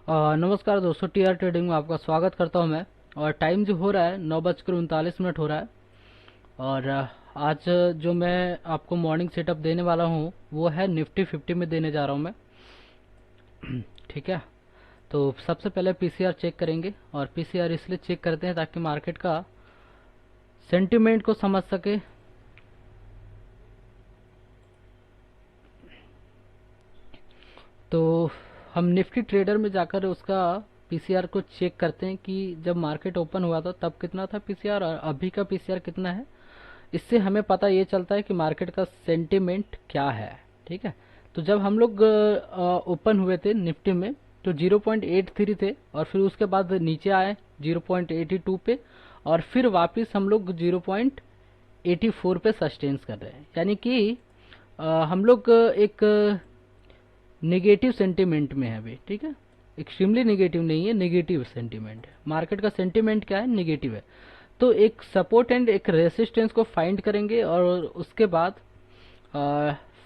नमस्कार दोस्तों, TR trading में आपका स्वागत करता हूं मैं। और टाइम जो हो रहा है 9:39 हो रहा है। और आज जो मैं आपको मॉर्निंग सेटअप देने वाला हूं वो है निफ्टी 50 में देने जा रहा हूं मैं। ठीक है, तो सबसे पहले पीसीआर चेक करेंगे। और पीसीआर इसलिए चेक करते हैं ताकि मार्केट का सेंटिमेंट को समझ सके। तो हम निफ्टी ट्रेडर में जाकर उसका पीसीआर को चेक करते हैं कि जब मार्केट ओपन हुआ था तब कितना था पीसीआर और अभी का पीसीआर कितना है। इससे हमें पता ये चलता है कि मार्केट का सेंटिमेंट क्या है। ठीक है, तो जब हम लोग ओपन हुए थे निफ्टी में तो 0.83 थे और फिर उसके बाद नीचे आए 0.82 पे और फिर वापस हम लोग 0.84 पे सस्टेन्स कर रहे हैं। यानी कि हम लोग एक नेगेटिव सेंटिमेंट में है अभी। ठीक है, एक्सट्रीमली नेगेटिव नहीं है, नेगेटिव सेंटिमेंट है। मार्केट का सेंटिमेंट क्या है, नेगेटिव है। तो एक सपोर्ट एंड एक रेसिस्टेंस को फाइंड करेंगे और उसके बाद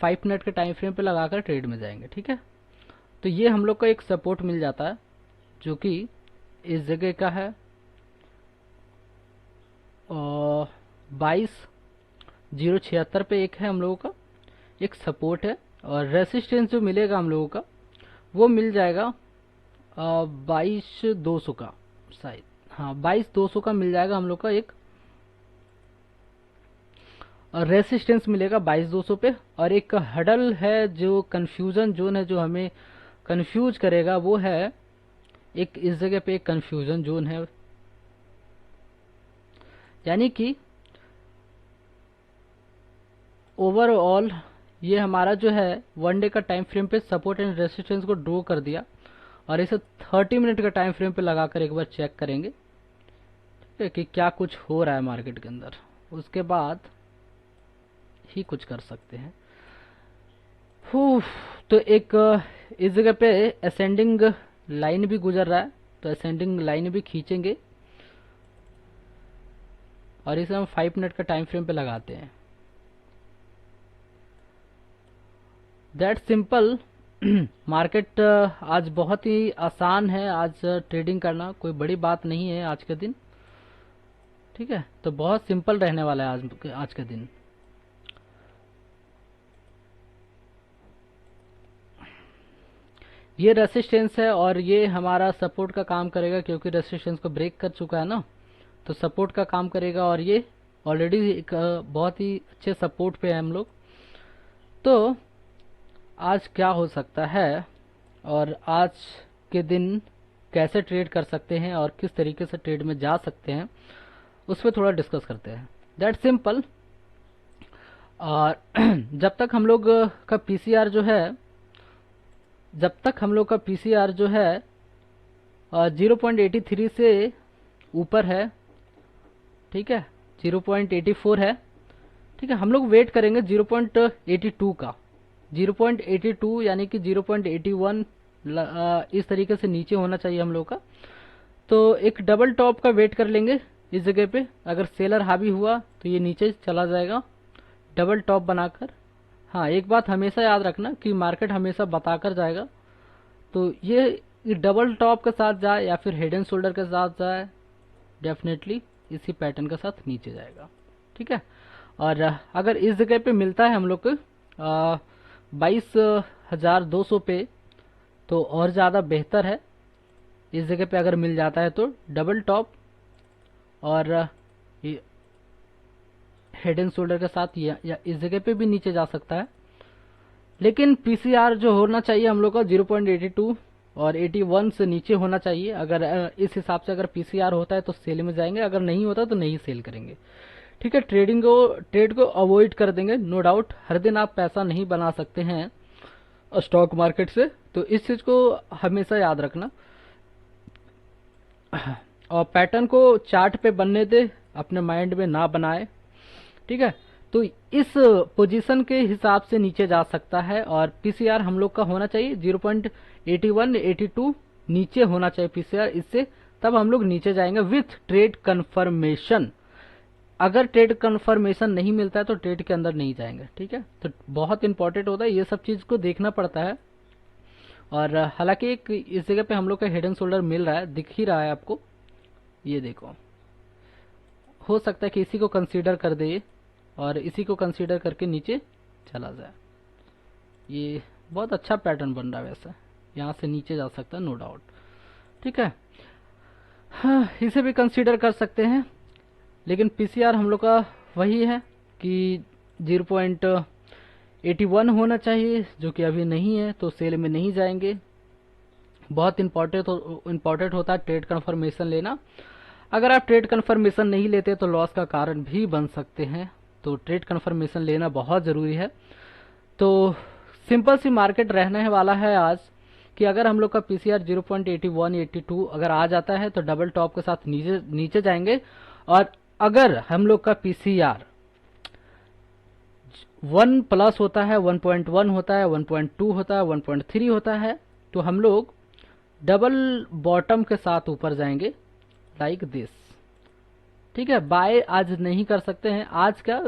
5 मिनट के टाइम फ्रेम पे लगाकर ट्रेड में जाएंगे। ठीक है, तो ये हम लोग का एक सपोर्ट मिल जाता है जो कि इस जगह का है 22,076 पे एक है हम लोगों का एक सपोर्ट है। और रेसिस्टेंस जो मिलेगा हम लोगों का वो मिल जाएगा 22,200 का, शायद हाँ 22,200 का मिल जाएगा हम लोग का एक रेसिस्टेंस मिलेगा 22,200 पे। और एक हडल है जो कंफ्यूजन जोन है, जो हमें कंफ्यूज करेगा, वो है एक इस जगह पे एक कंफ्यूजन जोन है। यानी कि ओवरऑल ये हमारा जो है वन डे का टाइम फ्रेम पे सपोर्ट एंड रेसिस्टेंस को ड्रॉ कर दिया और इसे 30 मिनट का टाइम फ्रेम पे लगाकर एक बार चेक करेंगे। ठीक है, कि क्या कुछ हो रहा है मार्केट के अंदर, उसके बाद ही कुछ कर सकते हैं। तो एक इस जगह पे असेंडिंग लाइन भी गुजर रहा है, तो असेंडिंग लाइन भी खींचेंगे और इसे हम 5 मिनट का टाइम फ्रेम पे लगाते हैं। That simple. मार्केट आज बहुत ही आसान है, आज ट्रेडिंग करना कोई बड़ी बात नहीं है आज के दिन। ठीक है, तो बहुत सिंपल रहने वाला है आज का दिन। ये रेसिस्टेंस है और ये हमारा सपोर्ट का काम करेगा क्योंकि रेसिस्टेंस को ब्रेक कर चुका है ना, तो सपोर्ट का काम करेगा। और ये ऑलरेडी एक बहुत ही अच्छे सपोर्ट पे है हम लोग। तो आज क्या हो सकता है और आज के दिन कैसे ट्रेड कर सकते हैं और किस तरीके से ट्रेड में जा सकते हैं उस पर थोड़ा डिस्कस करते हैं। That simple. और जब तक हम लोग का पीसीआर जो है जब तक हम लोग का पीसीआर जो है 0.83 से ऊपर है, ठीक है 0.84 है। ठीक है, हम लोग वेट करेंगे 0.82 का। 0.82 यानी कि 0.81 इस तरीके से नीचे होना चाहिए हम लोग का। तो एक डबल टॉप का वेट कर लेंगे इस जगह पे। अगर सेलर हावी हुआ तो ये नीचे चला जाएगा डबल टॉप बनाकर। हाँ, एक बात हमेशा याद रखना कि मार्केट हमेशा बताकर जाएगा, तो ये डबल टॉप के साथ जाए या फिर हेड एंड शोल्डर के साथ जाए, डेफिनेटली इसी पैटर्न के साथ नीचे जाएगा। ठीक है, और अगर इस जगह पे मिलता है हम लोग को 22,200 पे तो और ज़्यादा बेहतर है। इस जगह पे अगर मिल जाता है तो डबल टॉप और हेड एंड शोल्डर के साथ या इस जगह पे भी नीचे जा सकता है। लेकिन पीसीआर जो होना चाहिए हम लोग का 0.82 और 81 से नीचे होना चाहिए। अगर इस हिसाब से अगर पीसीआर होता है तो सेल में जाएंगे, अगर नहीं होता तो नहीं सेल करेंगे। ठीक है, ट्रेड को अवॉइड कर देंगे। नो डाउट हर दिन आप पैसा नहीं बना सकते हैं स्टॉक मार्केट से, तो इस चीज को हमेशा याद रखना। और पैटर्न को चार्ट पे बनने दे, अपने माइंड में ना बनाए। ठीक है, तो इस पोजीशन के हिसाब से नीचे जा सकता है और पीसीआर हम लोग का होना चाहिए 0.81 82 नीचे होना चाहिए पीसीआर। इससे तब हम लोग नीचे जाएंगे विथ ट्रेड कंफर्मेशन। अगर ट्रेड कंफर्मेशन नहीं मिलता है तो ट्रेड के अंदर नहीं जाएंगे। ठीक है, तो बहुत इंपॉर्टेंट होता है, ये सब चीज को देखना पड़ता है। और हालांकि एक इस जगह पे हम लोग का हेड एंड शोल्डर मिल रहा है, दिख ही रहा है आपको, ये देखो। हो सकता है कि इसी को कंसीडर कर दे ये, और इसी को कंसीडर करके नीचे चला जाए। ये बहुत अच्छा पैटर्न बन रहा है वैसे, यहाँ से नीचे जा सकता है नो डाउट। ठीक है, हाँ इसे भी कंसीडर कर सकते हैं, लेकिन पीसीआर हम लोग का वही है कि 0.81 होना चाहिए, जो कि अभी नहीं है, तो सेल में नहीं जाएंगे। बहुत इंपॉर्टेंट होता है ट्रेड कन्फर्मेशन लेना। अगर आप ट्रेड कन्फर्मेशन नहीं लेते तो लॉस का कारण भी बन सकते हैं, तो ट्रेड कन्फर्मेशन लेना बहुत ज़रूरी है। तो सिंपल सी मार्केट रहने वाला है आज, कि अगर हम लोग का पीसीआर 0.81 82 अगर आ जाता है तो डबल टॉप के साथ नीचे नीचे जाएंगे, और अगर हम लोग का पीसीआर 1 प्लस होता है, 1.1 होता है, 1.2 होता है, 1.3 होता है, तो हम लोग डबल बॉटम के साथ ऊपर जाएंगे लाइक दिस। ठीक है, बाय आज नहीं कर सकते हैं, आज का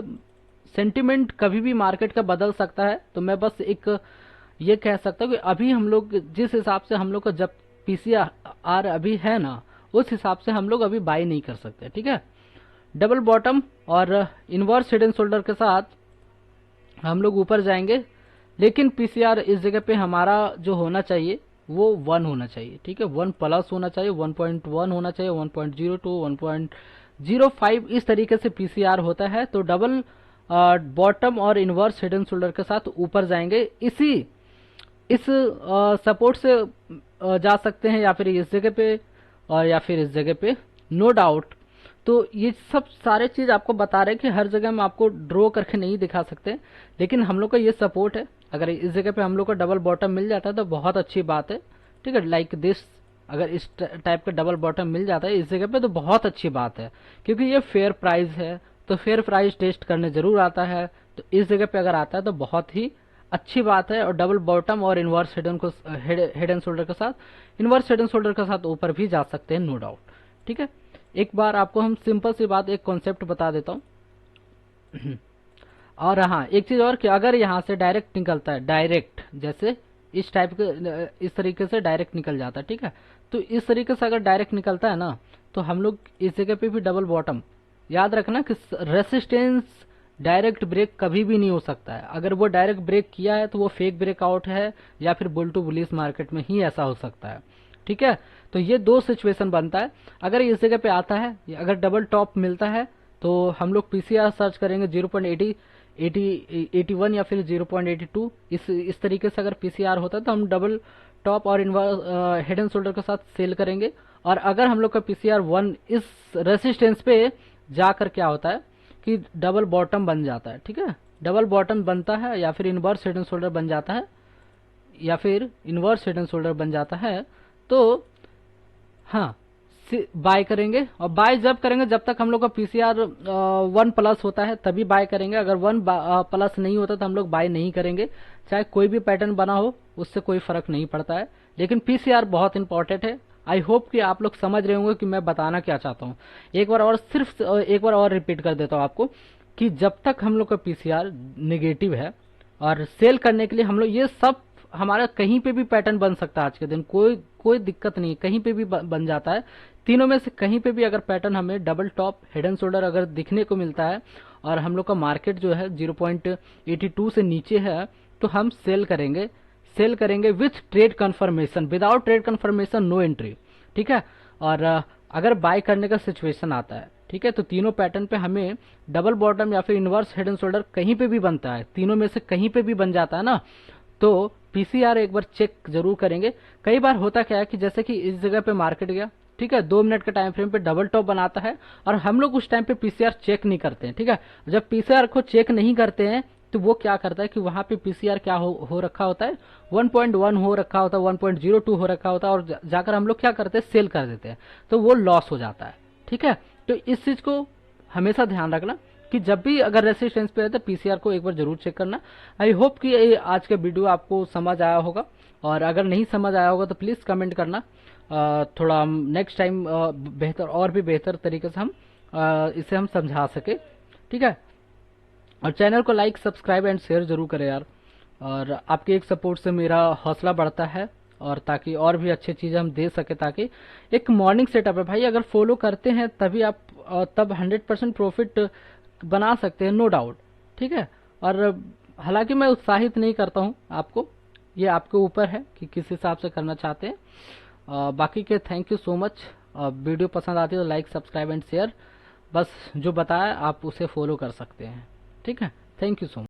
सेंटिमेंट कभी भी मार्केट का बदल सकता है। तो मैं बस एक ये कह सकता हूँ कि अभी हम लोग जिस हिसाब से हम लोग का जब पीसीआर अभी है ना, उस हिसाब से हम लोग अभी बाय नहीं कर सकते। ठीक है, डबल बॉटम और इनवर्स हेड एंड शोल्डर के साथ हम लोग ऊपर जाएंगे, लेकिन पीसीआर इस जगह पे हमारा जो होना चाहिए वो 1 होना चाहिए। ठीक है, 1 प्लस होना चाहिए, 1.1 होना चाहिए, 1.02, 1.05 इस तरीके से पीसीआर होता है। तो डबल बॉटम और इनवर्स हेड एंड शोल्डर के साथ ऊपर जाएंगे, इस सपोर्ट से जा सकते हैं, या फिर इस जगह पे, और या फिर इस जगह पे, नो डाउट। तो ये सब सारे चीज आपको बता रहे हैं कि हर जगह हम आपको ड्रॉ करके नहीं दिखा सकते, लेकिन हम लोग का ये सपोर्ट है। अगर इस जगह पे हम लोग को डबल बॉटम मिल जाता है तो बहुत अच्छी बात है। ठीक है, लाइक दिस, अगर इस टाइप का डबल बॉटम मिल जाता है इस जगह पे तो बहुत अच्छी बात है, क्योंकि ये फेयर प्राइस है, तो फेयर प्राइस टेस्ट करने जरूर आता है। तो इस जगह पे अगर आता है तो बहुत ही अच्छी बात है, और डबल बॉटम और इनवर्स हेड एंड शोल्डर के साथ, इनवर्स हेड एंड शोल्डर के साथ ऊपर भी जा सकते हैं नो डाउट। ठीक है, एक बार आपको हम सिंपल सी बात, एक कॉन्सेप्ट बता देता हूँ। और हाँ एक चीज और, कि अगर यहाँ से डायरेक्ट निकलता है, डायरेक्ट जैसे इस टाइप के, इस तरीके से डायरेक्ट निकल जाता है। ठीक है, तो इस तरीके से अगर डायरेक्ट निकलता है ना, तो हम लोग इस जगह पे भी डबल बॉटम, याद रखना कि रेसिस्टेंस डायरेक्ट ब्रेक कभी भी नहीं हो सकता है। अगर वो डायरेक्ट ब्रेक किया है तो वो फेक ब्रेकआउट है, या फिर बुल टू बुलिश मार्केट में ही ऐसा हो सकता है। ठीक है, तो ये दो सिचुएशन बनता है। अगर इस जगह पे आता है, अगर डबल टॉप मिलता है, तो हम लोग पीसीआर सर्च करेंगे 0.81 या फिर 0.82, इस तरीके से अगर पीसीआर होता है तो हम डबल टॉप और इनवर्स हेड एंड शोल्डर के साथ सेल करेंगे। और अगर हम लोग का पीसीआर 1 इस रेसिस्टेंस पे जाकर क्या होता है कि डबल बॉटम बन जाता है। ठीक है, डबल बॉटम बनता है, या फिर इनवर्स हेड एंड शोल्डर बन जाता है, या फिर इनवर्स हेड एंड शोल्डर बन जाता है, तो हाँ बाय करेंगे। और बाय जब करेंगे, जब तक हम लोग का पीसीआर 1 प्लस होता है तभी बाय करेंगे। अगर 1 प्लस नहीं होता तो हम लोग बाय नहीं करेंगे, चाहे कोई भी पैटर्न बना हो, उससे कोई फर्क नहीं पड़ता है। लेकिन पीसीआर बहुत इंपॉर्टेंट है। आई होप कि आप लोग समझ रहे होंगे कि मैं बताना क्या चाहता हूँ। एक बार और, सिर्फ एक बार और रिपीट कर देता हूँ आपको, कि जब तक हम लोग का पीसीआर नेगेटिव है, और सेल करने के लिए हम लोग, ये सब हमारा कहीं पे भी पैटर्न बन सकता है आज के दिन, कोई दिक्कत नहीं, कहीं पे भी बन जाता है। तीनों में से कहीं पे भी अगर पैटर्न हमें double top head and shoulder अगर दिखने को मिलता है, और हम लोग का मार्केट जो है 0.82 से नीचे है, तो हम सेल करेंगे with trade confirmation. Without trade confirmation no entry. ठीक है, और अगर बाय करने का सिचुएशन आता है, ठीक है, तो तीनों पैटर्न पे हमें डबल बॉटम या फिर इनवर्स हेड एंड शोल्डर कहीं पे भी बनता है, तीनों में से कहीं पे भी बन जाता है ना, तो पीसीआर एक बार चेक जरूर करेंगे। कई बार होता क्या है कि जैसे कि इस जगह पे मार्केट गया, ठीक है, 2 मिनट के टाइम फ्रेम पे डबल टॉप बनाता है, और हम लोग उस टाइम पे पीसीआर चेक नहीं करते हैं। ठीक है, जब पीसीआर को चेक नहीं करते हैं तो वो क्या करता है कि वहां पे पीसीआर क्या हो रखा होता है, 1.1 हो रखा होता है, 1.02 हो रखा होता है, और जाकर हम लोग क्या करते हैं, सेल कर देते हैं, तो वो लॉस हो जाता है। ठीक है, तो इस चीज को हमेशा ध्यान रखना कि जब भी अगर रेसिस्टेंस पे है तो पीसीआर को एक बार जरूर चेक करना। आई होप कि ये आज का वीडियो आपको समझ आया होगा, और अगर नहीं समझ आया होगा तो प्लीज कमेंट करना। थोड़ा हम नेक्स्ट टाइम बेहतर, और भी बेहतर तरीके से हम इसे हम समझा सके। ठीक है, और चैनल को लाइक, सब्सक्राइब एंड शेयर जरूर करें यार, और आपके एक सपोर्ट से मेरा हौसला बढ़ता है, और ताकि और भी अच्छी चीज़ें हम दे सके, ताकि एक मॉर्निंग सेटअप है भाई, अगर फॉलो करते हैं तभी आप तब 100% प्रॉफिट बना सकते हैं, नो डाउट। ठीक है। और हालांकि मैं उत्साहित नहीं करता हूँ आपको, ये आपके ऊपर है कि किस हिसाब से करना चाहते हैं। बाकी के thank you so much. Video पसंद आती है तो लाइक सब्सक्राइब एंड शेयर, बस जो बताया आप उसे फॉलो कर सकते हैं। ठीक है। Thank you so much.